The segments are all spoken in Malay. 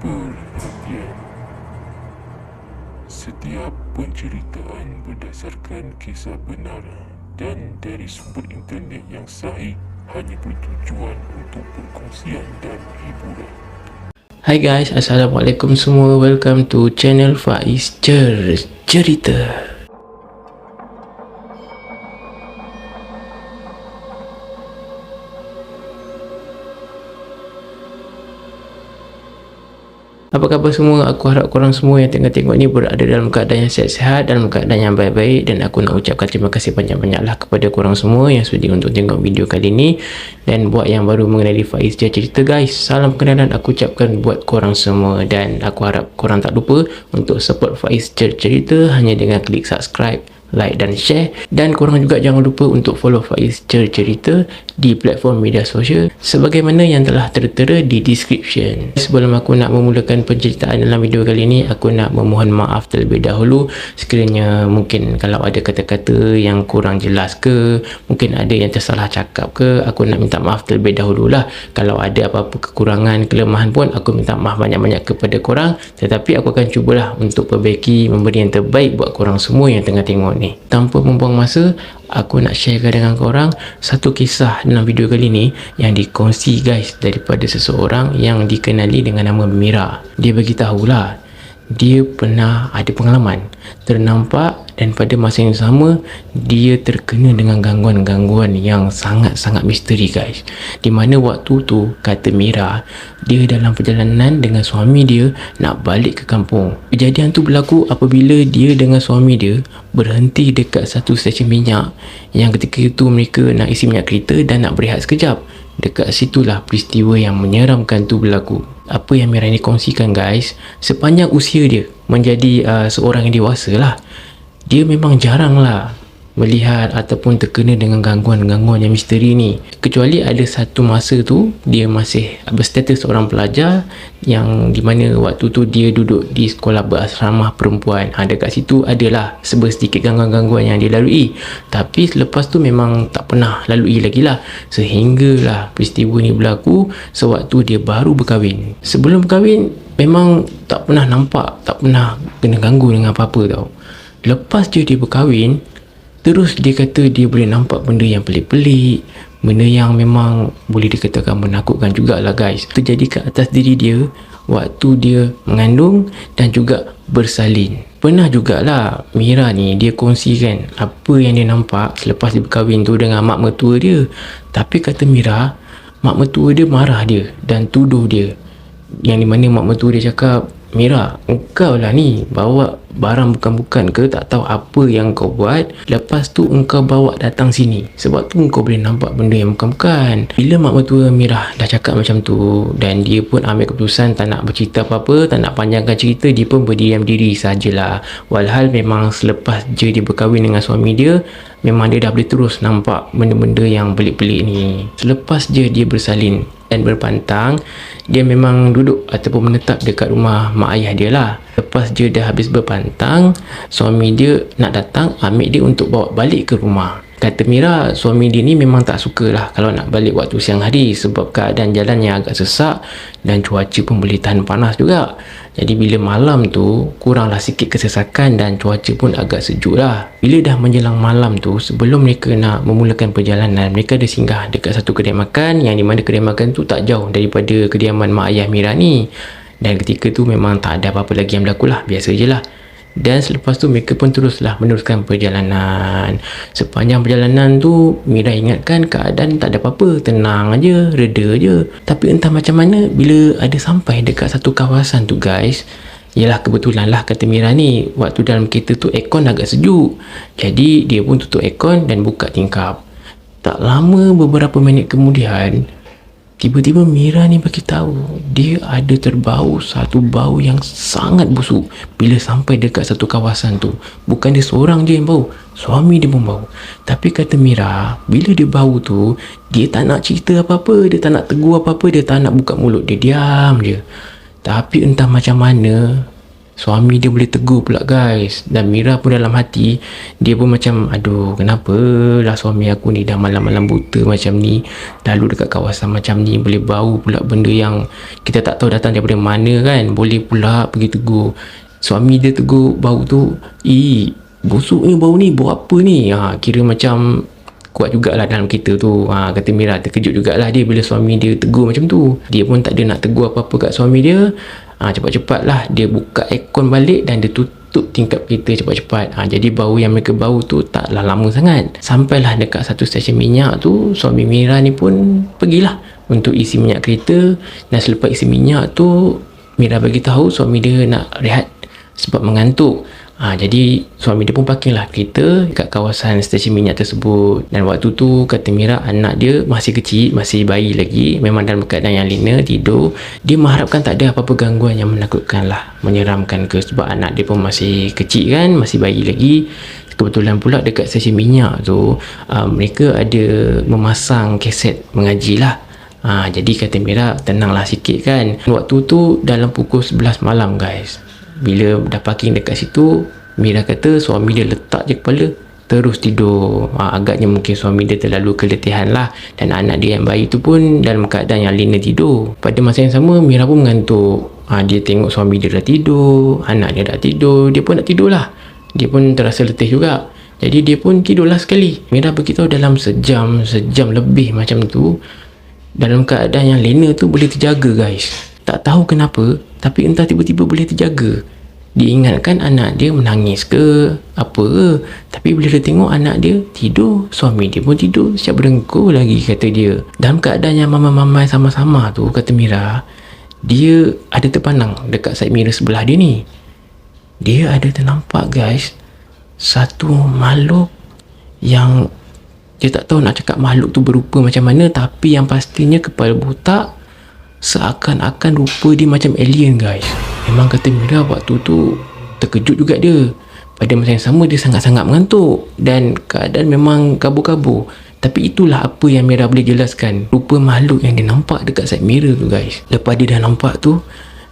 perhatian. Setiap penceritaan berdasarkan kisah benar dan dari sumber internet yang sahih hanya bertujuan untuk perkongsian dan hiburan. Hai guys, Assalamualaikum semua. Welcome to channel Faiz Cerita. Apa khabar semua? Aku harap korang semua yang tengah tengok ni berada dalam keadaan yang sihat-sihat, dalam keadaan yang baik-baik, dan aku nak ucapkan terima kasih banyak-banyak lah kepada korang semua yang sudi untuk tengok video kali ni. Dan buat yang baru mengenali Faiz Cerita guys, salam perkenalan aku ucapkan buat korang semua, dan aku harap korang tak lupa untuk support Faiz Cerita hanya dengan klik subscribe, like dan share. Dan korang juga jangan lupa untuk follow Faiz Cerita di platform media sosial sebagaimana yang telah tertera di description. Sebelum aku nak memulakan penceritaan dalam video kali ini, aku nak memohon maaf terlebih dahulu sekiranya mungkin kalau ada kata-kata yang kurang jelas ke, mungkin ada yang tersalah cakap ke, aku nak minta maaf terlebih dahulu lah. Kalau ada apa-apa kekurangan, kelemahan pun aku minta maaf banyak-banyak kepada korang, tetapi aku akan cubalah untuk perbaiki, memberi yang terbaik buat korang semua yang tengah tengok ni. Tanpa membuang masa, aku nak sharekan dengan korang satu kisah dalam video kali ni yang dikongsi guys daripada seseorang yang dikenali dengan nama Mira. Dia beritahulah dia pernah ada pengalaman ternampak, dan pada masa yang sama dia terkena dengan gangguan-gangguan yang sangat-sangat misteri guys. Di mana waktu tu kata Mira, dia dalam perjalanan dengan suami dia nak balik ke kampung. Kejadian tu berlaku apabila dia dengan suami dia berhenti dekat satu stesen minyak, yang ketika itu mereka nak isi minyak kereta dan nak berehat sekejap. Dekat situlah peristiwa yang menyeramkan tu berlaku. Apa yang Mira ni kongsikan guys, sepanjang usia dia menjadi seorang yang dewasa lah, dia memang jarang lah melihat ataupun terkena dengan gangguan-gangguan yang misteri ni. Kecuali ada satu masa tu dia masih berstatus seorang pelajar, yang dimana waktu tu dia duduk di sekolah berasrama perempuan. Dekat situ adalah sedikit gangguan-gangguan yang dia lalui. Tapi selepas tu memang tak pernah lalui lagi lah, sehinggalah peristiwa ni berlaku sewaktu dia baru berkahwin. Sebelum berkahwin memang tak pernah nampak, tak pernah kena ganggu dengan apa-apa tau. Lepas dia berkahwin, terus dia kata dia boleh nampak benda yang pelik-pelik, benda yang memang boleh dikatakan menakutkan jugalah guys. Terjadi ke atas diri dia waktu dia mengandung dan juga bersalin. Pernah jugalah Mira ni dia kongsikan apa yang dia nampak selepas dia berkahwin tu dengan mak mertua dia. Tapi kata Mira, mak mertua dia marah dia dan tuduh dia, yang dimana mak mertua dia cakap, Mira, engkau lah ni bawa barang bukan-bukan ke, tak tahu apa yang kau buat, lepas tu engkau bawa datang sini, sebab tu engkau boleh nampak benda yang bukan-bukan. Bila mak mertua Mira dah cakap macam tu, dan dia pun ambil keputusan tak nak bercerita apa-apa, tak nak panjangkan cerita, dia pun berdiam diri sajalah. Walhal memang selepas je dia berkahwin dengan suami dia, memang dia dah boleh terus nampak benda-benda yang pelik-pelik ni. Selepas je dia bersalin dan berpantang, dia memang duduk ataupun menetap dekat rumah mak ayah dia lah. Lepas dia dah habis berpantang, suami dia nak datang ambil dia untuk bawa balik ke rumah. Kata Mira, suami dia ni memang tak suka lah kalau nak balik waktu siang hari, sebab keadaan jalan yang agak sesak dan cuaca pun boleh tahan panas juga. Jadi bila malam tu kuranglah sikit kesesakan dan cuaca pun agak sejuk lah. Bila dah menjelang malam tu, sebelum mereka nak memulakan perjalanan, mereka ada singgah dekat satu kedai makan, yang di mana kedai makan tu tak jauh daripada kediaman mak ayah Mira ni. Dan ketika tu memang tak ada apa-apa lagi yang berlaku lah, biasa je lah. Dan selepas tu mereka pun teruslah meneruskan perjalanan. Sepanjang perjalanan tu Mira ingatkan keadaan tak ada apa-apa, tenang aja, reda je. Tapi entah macam mana bila ada sampai dekat satu kawasan tu guys, yalah kebetulan lah kata Mira ni, waktu dalam kereta tu aircon agak sejuk, jadi dia pun tutup aircon dan buka tingkap. Tak lama, beberapa minit kemudian, tiba-tiba Mira ni bagi tahu dia ada terbau satu bau yang sangat busuk. Bila sampai dekat satu kawasan tu, bukan dia seorang je yang bau, suami dia pun bau. Tapi kata Mira, bila dia bau tu, dia tak nak cerita apa-apa, dia tak nak tegur apa-apa, dia tak nak buka mulut, dia diam je. Tapi entah macam mana, suami dia boleh tegur pula guys. Dan Mira pun dalam hati, dia pun macam, aduh kenapa lah suami aku ni dah malam-malam buta macam ni, lalu dekat kawasan macam ni, boleh bau pula benda yang kita tak tahu datang daripada mana kan, boleh pula pergi tegur. Suami dia tegur bau tu, busuk ni bau ni, bau apa ni, kira macam kuat jugalah dalam kereta tu. Kata Mira, terkejut jugalah dia bila suami dia tegur macam tu. Dia pun tak ada nak tegur apa-apa kat suami dia. Cepat-cepat lah dia buka aircon balik dan dia tutup tingkap kereta cepat-cepat. Jadi bau yang mereka bau tu taklah lama sangat. Sampailah dekat satu stesen minyak tu, suami Mira ni pun pergilah untuk isi minyak kereta. Dan selepas isi minyak tu, Mira bagi tahu suami dia nak rehat sebab mengantuk. Jadi suami dia pun parkinglah kereta kat kawasan stesen minyak tersebut. Dan waktu tu kata Mira, anak dia masih kecil, masih bayi lagi, memang dalam keadaan yang lena, tidur. Dia mengharapkan tak ada apa-apa gangguan yang menakutkan lah, menyeramkan ke, sebab anak dia pun masih kecil kan, masih bayi lagi. Kebetulan pula dekat stesen minyak tu mereka ada memasang kaset mengaji lah. Jadi kata Mira, tenanglah sikit kan. Waktu tu dalam pukul 11 malam guys. Bila dah parking dekat situ, Mira kata suami dia letak je kepala, terus tidur. Agaknya mungkin suami dia terlalu keletihan lah. Dan anak dia yang bayi tu pun dalam keadaan yang lena tidur. Pada masa yang sama, Mira pun mengantuk. Dia tengok suami dia dah tidur, anak dia dah tidur, dia pun nak tidur lah. Dia pun terasa letih juga. Jadi dia pun tidurlah sekali. Mira beritahu dalam sejam lebih macam tu, dalam keadaan yang lena tu boleh terjaga guys. Tak tahu kenapa, tapi entah tiba-tiba boleh terjaga. Dia ingatkan anak dia menangis ke apa ke, tapi bila dia tengok anak dia tidur, suami dia pun tidur, siap berengkur lagi kata dia. Dalam keadaan yang mamai-mamai sama-sama tu, kata Mira, dia ada terpandang dekat side mirror sebelah dia ni. Dia ada ternampak guys, satu makhluk yang dia tak tahu nak cakap makhluk tu berupa macam mana, tapi yang pastinya kepala botak, seakan-akan rupa dia macam alien guys. Memang kata Mira waktu tu terkejut juga dia. Pada masa yang sama dia sangat-sangat mengantuk dan keadaan memang kabur-kabur. Tapi itulah apa yang Mira boleh jelaskan, rupa makhluk yang dia nampak dekat side mirror tu guys. Lepas dia dah nampak tu,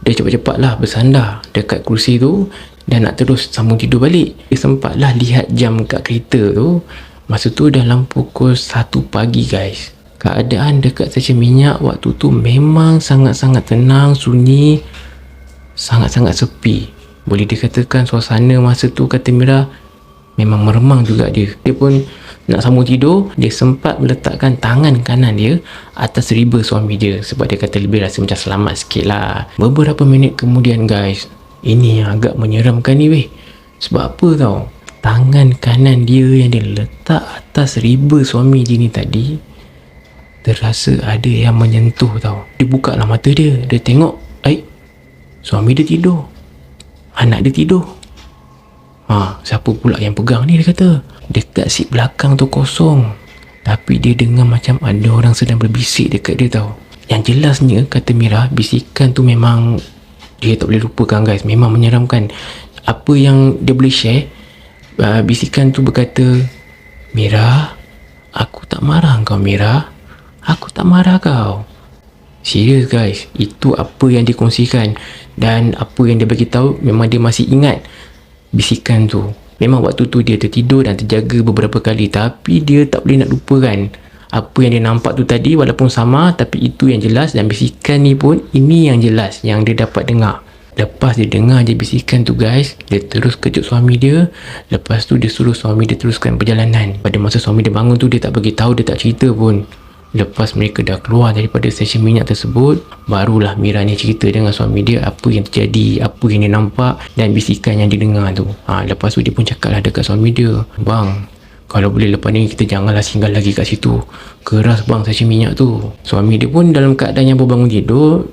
dia cepat-cepatlah bersandar dekat kerusi tu dan nak terus sambung tidur balik. Dia sempatlah lihat jam kat kereta tu. Masa tu dalam pukul 1 pagi guys. Keadaan dekat stesen minyak waktu tu memang sangat-sangat tenang, sunyi, sangat-sangat sepi. Boleh dikatakan suasana masa tu, kata Mira, memang meremang juga dia. Dia pun nak sambung tidur, dia sempat meletakkan tangan kanan dia atas riba suami dia, sebab dia kata lebih rasa macam selamat sikit lah. Beberapa minit kemudian guys, ini yang agak menyeramkan ni weh. Sebab apa tau, tangan kanan dia yang dia letak atas riba suami dia ni tadi, terasa ada yang menyentuh tau. Dia buka lah mata dia, dia tengok, suami dia tidur, anak dia tidur. Siapa pula yang pegang ni, dia kata. Dekat seat belakang tu kosong, tapi dia dengar macam ada orang sedang berbisik dekat dia tau. Yang jelasnya, kata Mira, bisikan tu memang dia tak boleh lupakan guys, memang menyeramkan. Apa yang dia boleh share, bisikan tu berkata, Mira, aku tak marah kau Mira, aku tak marah kau. Serius guys, itu apa yang dia kongsikan. Dan apa yang dia bagi tahu, memang dia masih ingat bisikan tu. Memang waktu tu dia tertidur dan terjaga beberapa kali, tapi dia tak boleh nak lupakan apa yang dia nampak tu tadi. Walaupun sama, tapi itu yang jelas. Dan bisikan ni pun, ini yang jelas yang dia dapat dengar. Lepas dia dengar je bisikan tu guys, dia terus kejut suami dia. Lepas tu dia suruh suami dia teruskan perjalanan. Pada masa suami dia bangun tu, dia tak bagi tahu, dia tak cerita pun. Lepas mereka dah keluar daripada stesen minyak tersebut, barulah Mira ni cerita dengan suami dia apa yang terjadi, apa yang dia nampak dan bisikan yang dia dengar tu. Lepas tu dia pun cakap lah dekat suami dia, bang, kalau boleh lepas ni kita janganlah singgah lagi kat situ, keras bang stesen minyak tu. Suami dia pun dalam keadaan yang berbangun tidur,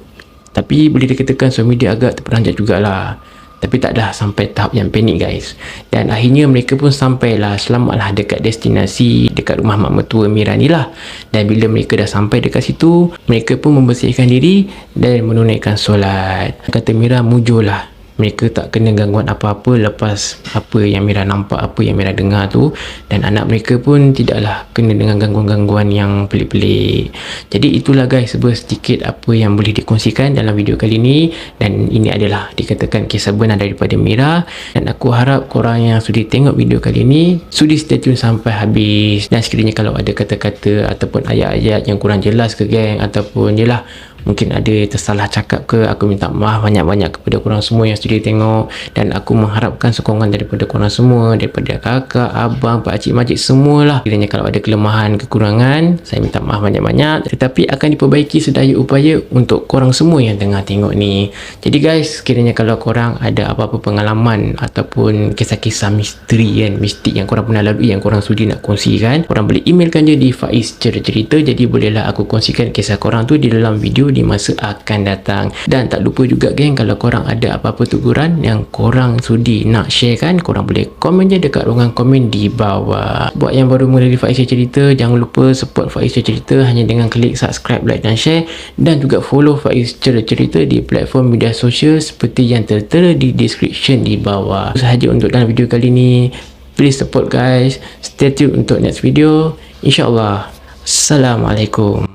tapi boleh dikatakan suami dia agak terperanjat jugalah. Tapi taklah sampai tahap yang panik guys. Dan akhirnya mereka pun sampailah selamatlah dekat destinasi, dekat rumah mak mertua Mira ni lah. Dan bila mereka dah sampai dekat situ, mereka pun membersihkan diri dan menunaikan solat. Kata Mira, mujurlah mereka tak kena gangguan apa-apa lepas apa yang Mira nampak, apa yang Mira dengar tu, dan anak mereka pun tidaklah kena dengan gangguan-gangguan yang pelik-pelik. Jadi itulah guys, sedikit apa yang boleh dikongsikan dalam video kali ni, dan ini adalah dikatakan kisah benar daripada Mira, dan aku harap korang yang sudi tengok video kali ni sudi stay tune sampai habis. Dan sekiranya kalau ada kata-kata ataupun ayat-ayat yang kurang jelas ke geng, ataupun jelah mungkin ada tersalah cakap ke, aku minta maaf banyak-banyak kepada korang semua yang sudi tengok, dan aku mengharapkan sokongan daripada korang semua, daripada kakak, abang, pakcik, makcik, semualah. Kiranya kalau ada kelemahan, kekurangan, saya minta maaf banyak-banyak, tetapi akan diperbaiki sedaya upaya untuk korang semua yang tengah tengok ni. Jadi guys, kiranya kalau korang ada apa-apa pengalaman ataupun kisah-kisah misteri kan, mistik yang korang pernah lalui, yang korang sudi nak kongsikan, korang boleh emailkan je di Faiz Cerita. Jadi bolehlah aku kongsikan kisah korang tu di dalam video di masa akan datang. Dan tak lupa juga geng, kalau korang ada apa-apa teguran yang korang sudi nak share kan, korang boleh komen je dekat ruangan komen di bawah. Buat yang baru mula di Faiz Cerita, jangan lupa support Faiz Cerita hanya dengan klik subscribe, like dan share, dan juga follow Faiz Cerita di platform media sosial seperti yang tertera di description di bawah. Itu sahaja untuk dalam video kali ni. Please support guys, stay tune untuk next video, InsyaAllah. Assalamualaikum.